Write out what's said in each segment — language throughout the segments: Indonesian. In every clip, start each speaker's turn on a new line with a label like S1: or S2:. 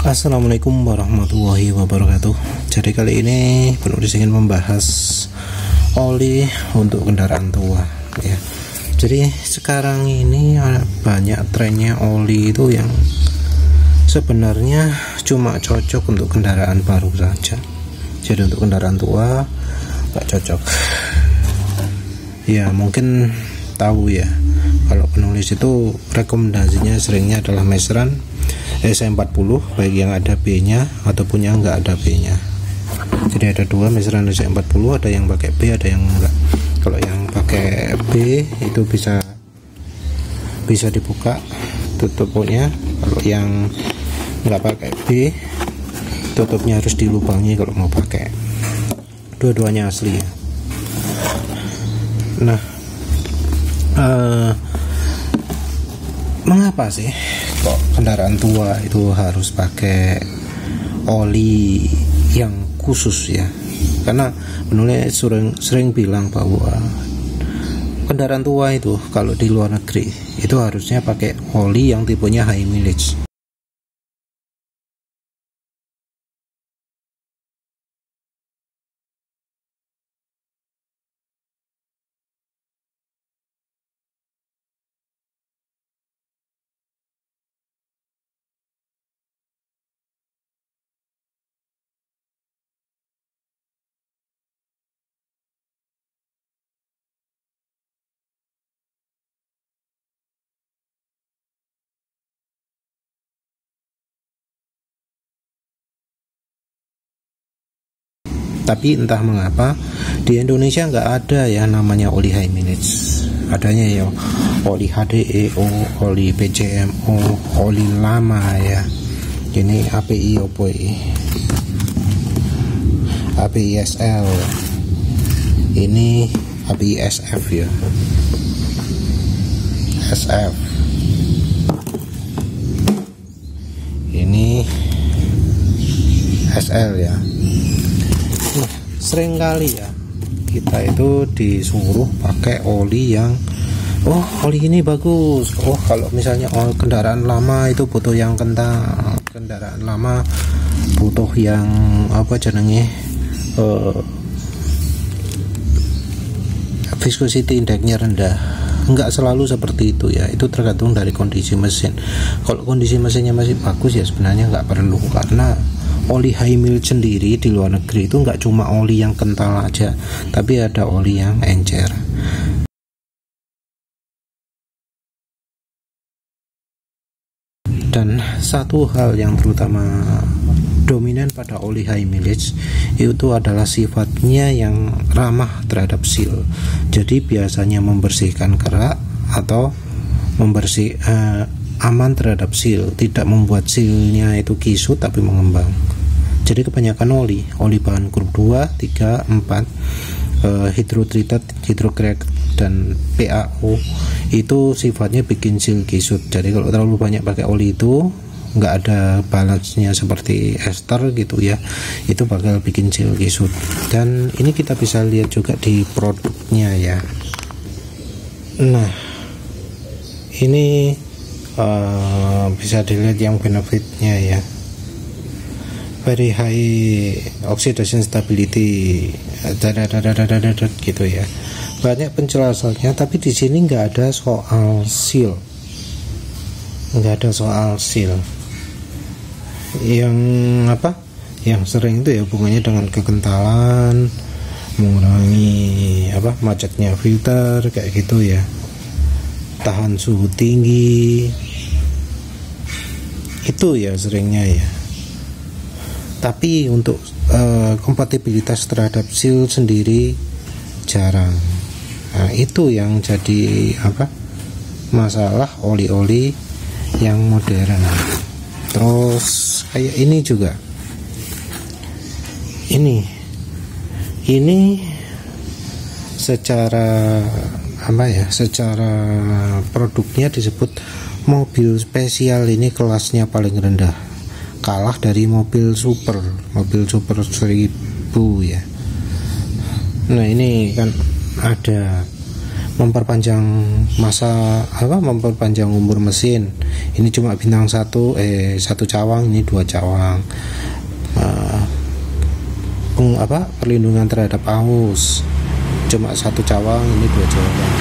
S1: Assalamualaikum warahmatullahi wabarakatuh. Jadi kali ini penulis ingin membahas oli untuk kendaraan tua ya. Jadi sekarang ini banyak trennya oli itu yang sebenarnya cuma cocok untuk kendaraan baru saja. Jadi untuk kendaraan tua nggak cocok. Ya mungkin tahu ya, kalau penulis itu rekomendasinya seringnya adalah Mezran S40, baik yang ada B nya ataupun yang nggak ada B nya. Jadi ada dua Mezran S40, ada yang pakai B, ada yang enggak. Kalau yang pakai B itu bisa dibuka tutupnya. Kalau yang nggak pakai B, tutupnya harus dilubangi kalau mau pakai. Dua-duanya asli ya. Nah, mengapa sih kok kendaraan tua itu harus pakai oli yang khusus ya? Karena penulis sering bilang bahwa kendaraan tua itu kalau di luar negeri itu harusnya pakai oli yang tipenya high mileage. Tapi entah mengapa di Indonesia nggak ada ya namanya oli high mileage. Adanya ya oli HDEO, oli PCMO, oli lama ya. Ini API opo ini? API SL. Ini API SF ya. SF. Ini SL ya. Sering kali ya kita itu disuruh pakai oli yang oli ini bagus. Kalau misalnya kendaraan lama itu butuh yang kental, kendaraan lama butuh yang viscosity index-nya rendah. Enggak selalu seperti itu ya, itu tergantung dari kondisi mesin. Kalau kondisi mesinnya masih bagus ya sebenarnya nggak perlu, karena oli high mileage sendiri di luar negeri itu nggak cuma oli yang kental aja, tapi ada oli yang encer. Dan satu hal yang terutama dominan pada oli high mileage itu adalah sifatnya yang ramah terhadap seal. Jadi biasanya membersihkan kerak atau aman terhadap seal, tidak membuat sealnya itu kisut tapi mengembang. Jadi kebanyakan oli bahan grup 2, 3, 4 hydrotreated, hydrocrack dan PAO itu sifatnya bikin seal kisut. Jadi kalau terlalu banyak pakai oli itu nggak ada balance-nya seperti ester gitu ya, itu bakal bikin seal kisut. Dan ini kita bisa lihat juga di produknya ya. Nah ini bisa dilihat yang benefitnya ya, very high oxidation stability gitu ya, banyak penjelasannya. Tapi di sini nggak ada soal seal, yang sering itu ya hubungannya dengan kekentalan, mengurangi macetnya filter kayak gitu ya, tahan suhu tinggi, itu ya seringnya ya. Tapi untuk kompatibilitas terhadap seal sendiri jarang. Nah, itu yang jadi masalah oli-oli yang modern. Terus kayak ini juga, ini secara secara produknya disebut mobil spesial, ini kelasnya paling rendah, kalah dari mobil super 1000 ya. Nah ini kan ada memperpanjang memperpanjang umur mesin. Ini cuma bintang satu cawang, ini 2 cawang. Perlindungan terhadap aus cuma 1 cawang, ini 2 cawang.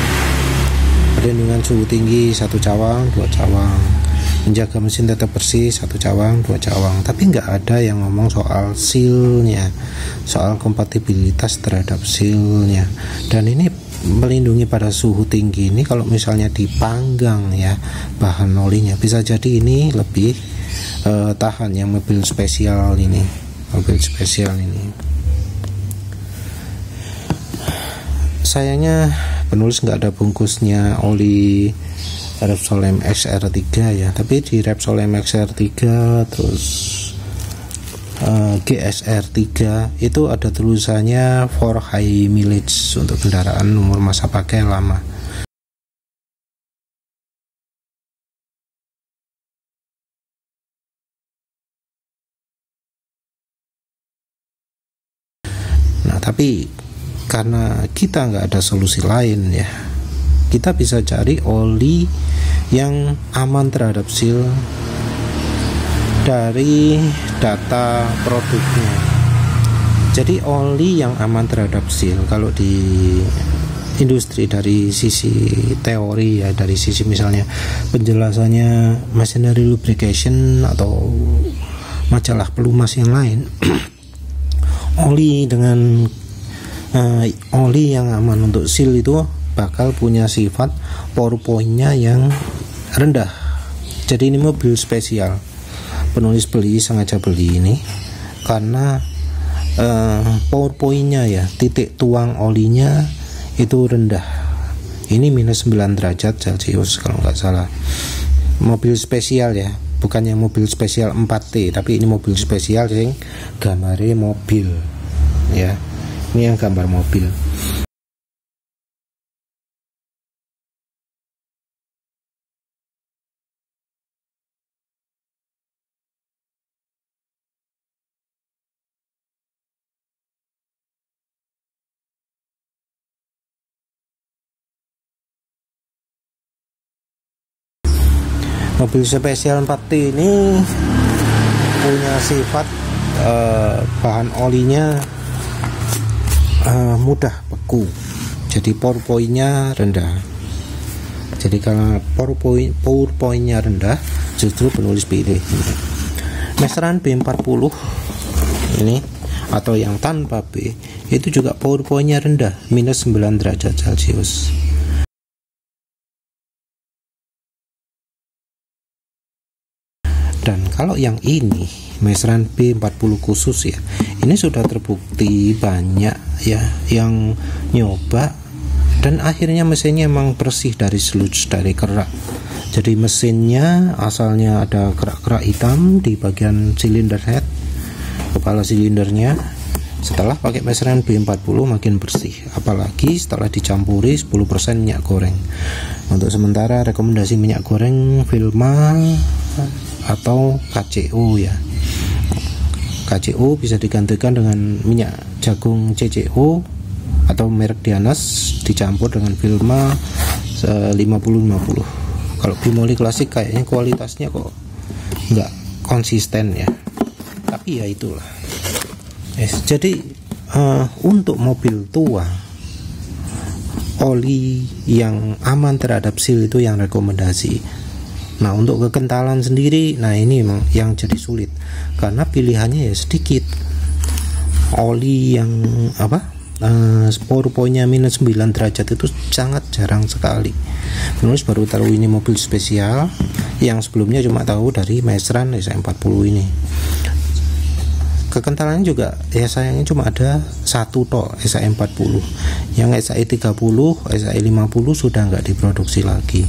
S1: Perlindungan suhu tinggi 1 cawang, 2 cawang. Menjaga mesin tetap bersih 1 cawang, 2 cawang. Tapi nggak ada yang ngomong soal sealnya, soal kompatibilitas terhadap sealnya. Dan ini melindungi pada suhu tinggi. Ini kalau misalnya dipanggang ya bahan olinya, bisa jadi ini lebih tahan yang mobil spesial ini. Sayangnya penulis nggak ada bungkusnya oli Repsol MX R3 ya, tapi di Repsol MX R3 terus GSR 3 itu ada tulisannya for high mileage, untuk kendaraan umur masa pakai lama. Nah, tapi karena kita nggak ada solusi lain ya, kita bisa cari oli yang aman terhadap seal dari data produknya. Jadi oli yang aman terhadap seal kalau di industri dari sisi teori ya, dari sisi misalnya penjelasannya machinery lubrication atau majalah pelumas yang lain oli yang aman untuk seal itu bakal punya sifat pour point-nya yang rendah. Jadi ini mobil spesial. Penulis sengaja beli ini karena pour point-nya ya, titik tuang olinya itu rendah. Ini minus 9 derajat Celcius kalau nggak salah. Mobil spesial ya, bukan yang mobil spesial 4T, tapi ini mobil spesial yang gambarnya mobil ya. Ini yang gambar mobil. Mobil spesial 4T ini punya sifat bahan olinya mudah beku, jadi pour point-nya rendah. Jadi karena pour point-nya rendah, justru penulis pilih Meseran B40 ini atau yang tanpa B itu juga pour point-nya rendah, minus 9 derajat Celcius. Dan kalau yang ini Meseran B40 khusus ya, ini sudah terbukti banyak ya yang nyoba dan akhirnya mesinnya emang bersih dari sludge, dari kerak. Jadi mesinnya asalnya ada kerak-kerak hitam di bagian silinder head, kepala silindernya. Setelah pakai Meseran B40 makin bersih, apalagi setelah dicampuri 10% minyak goreng. Untuk sementara rekomendasi minyak goreng Vilma atau KCO ya. KCO bisa digantikan dengan minyak jagung CCO atau merek Dianas dicampur dengan Vilma 50-50. Kalau Bimoli klasik kayaknya kualitasnya kok nggak konsisten ya, tapi ya itulah. Jadi untuk mobil tua oli yang aman terhadap seal itu yang rekomendasi. Nah untuk kekentalan sendiri, nah ini memang yang jadi sulit karena pilihannya ya sedikit. Oli yang pour point-nya minus 9 derajat itu sangat jarang sekali. Penulis baru tahu ini mobil spesial, yang sebelumnya cuma tahu dari Meseran SA40 ini. Kekentalannya juga ya sayangnya cuma ada satu tok, SA40. Yang SA30, SA50 sudah nggak diproduksi lagi.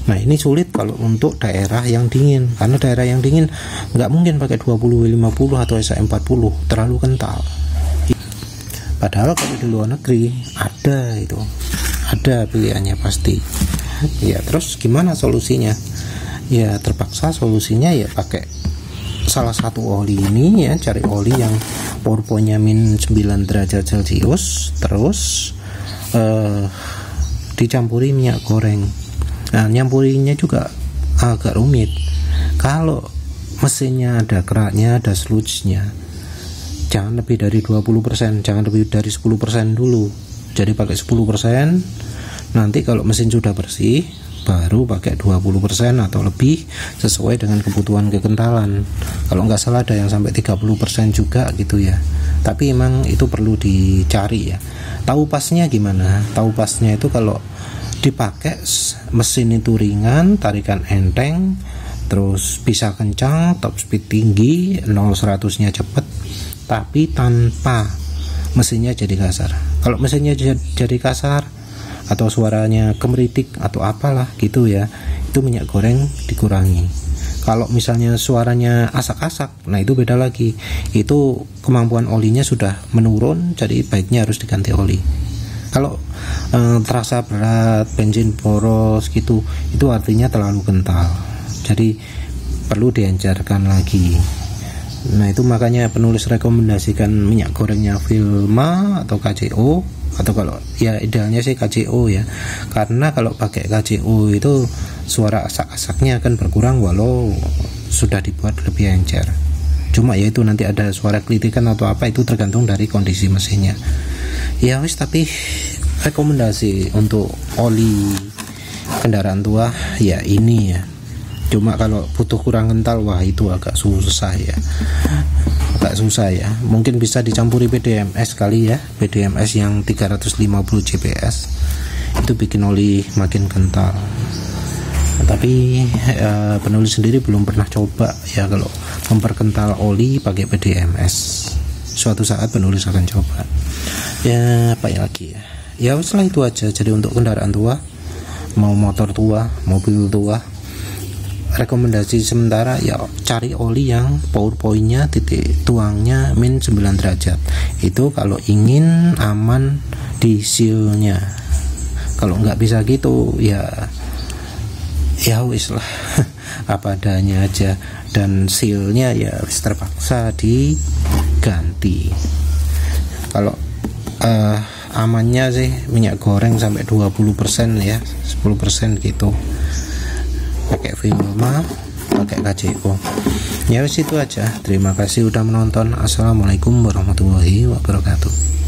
S1: Nah ini sulit kalau untuk daerah yang dingin, karena daerah yang dingin nggak mungkin pakai 20-50 atau SA40, terlalu kental. Padahal kalau di luar negeri ada pilihannya pasti. Ya terus gimana solusinya? Ya terpaksa solusinya ya pakai salah satu oli ini ya, cari oli yang pour point-nya min 9 derajat Celcius, terus dicampuri minyak goreng. Nah, nyampurinya juga agak rumit. Kalau mesinnya ada keraknya, ada sludge-nya, jangan lebih dari 20%, jangan lebih dari 10% dulu. Jadi pakai 10%, nanti kalau mesin sudah bersih baru pakai 20% atau lebih sesuai dengan kebutuhan kekentalan. Kalau nggak salah ada yang sampai 30% juga gitu ya. Tapi emang itu perlu dicari ya. Tahu pasnya gimana? Tahu pasnya itu kalau dipakai mesin itu ringan, tarikan enteng, terus bisa kencang, top speed tinggi, 0-100 nya cepet, tapi tanpa mesinnya jadi kasar. Kalau mesinnya jadi kasar atau suaranya kemeritik atau apalah gitu ya, itu minyak goreng dikurangi. Kalau misalnya suaranya asak-asak, nah itu beda lagi, itu kemampuan olinya sudah menurun, jadi baiknya harus diganti oli. Kalau terasa berat, bensin boros gitu, itu artinya terlalu kental, jadi perlu diencerkan lagi. Nah itu makanya penulis rekomendasikan minyak gorengnya Vilma atau KCO, atau kalau ya idealnya sih KCO ya, karena kalau pakai KCO itu suara asak-asaknya akan berkurang walau sudah dibuat lebih encer. Cuma ya itu nanti ada suara kelitikan atau apa, itu tergantung dari kondisi mesinnya. Ya wis, tapi rekomendasi untuk oli kendaraan tua ya ini ya. Cuma kalau butuh kurang kental, wah itu agak susah ya. Agak susah ya. Mungkin bisa dicampuri PDMS kali ya. PDMS yang 350 JPS itu bikin oli makin kental. Tapi penulis sendiri belum pernah coba ya kalau memperkental oli pakai PDMS. Suatu saat penulis akan coba. Ya apa ya lagi ya. Ya setelah itu aja. Jadi untuk kendaraan tua, mau motor tua, mobil tua, rekomendasi sementara ya cari oli yang power point-nya, titik tuangnya min 9 derajat. Itu kalau ingin aman di seal-nya. Kalau nggak bisa gitu ya wis lah apa adanya aja, dan seal-nya ya wis terpaksa diganti. Kalau amannya sih minyak goreng sampai 20% ya, 10% gitu. Pakai Vilma, pakai KCO. Ya wis itu aja. Terima kasih udah menonton. Assalamualaikum warahmatullahi wabarakatuh.